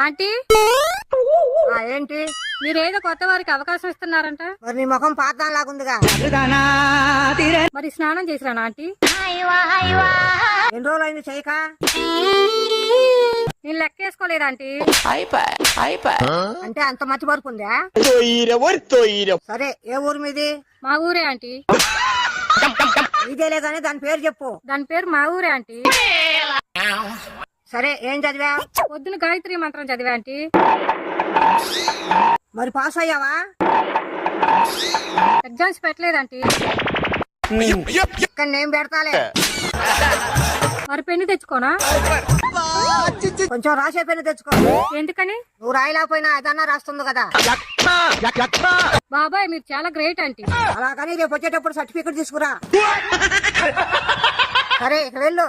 Aunty ఏంటి మీరేదో కొత్త వారికి అవకాశం ఇస్తున్నారంట. మరి నీ ముఖం పాతాం లాగుందిగా. మరి స్నానం చేసిరానా ఆంటీ? ఎన్ని రోజులు అయింది చేయక? నేను లెక్కేసుకోలేదు ఆంటీ. అంటే అంత మతి వరకు ఉందా? సరే, ఏ ఊరు మీది? మా ఊరే ఆంటీ. ఇదేలే గానీ దాని పేరు చెప్పు. దాని పేరు మా ఊరే ఆంటీ. సరే, ఏం చదివా? పొద్దున గాయత్రి మంత్రం చదివా ఆంటీ. మరి పాస్ అయ్యావా? ఎగ్జామ్స్ పెట్టలేదు ఆంటీ. ఇక్కడ నేను పెడతాలే. మరి పెన్ను తెచ్చుకోనా? కొంచెం రాసే పెన్ను తెచ్చుకో. ఎందుకని? నువ్వు రాయలేకపోయినా అదన్నా రాస్తుంది కదా. బాబాయ్ మీరు చాలా గ్రేట్ ఆంటీ. అలా కానీ రేపు వచ్చేటప్పుడు సర్టిఫికెట్ తీసుకురా. సరే, ఇక వెళ్ళు.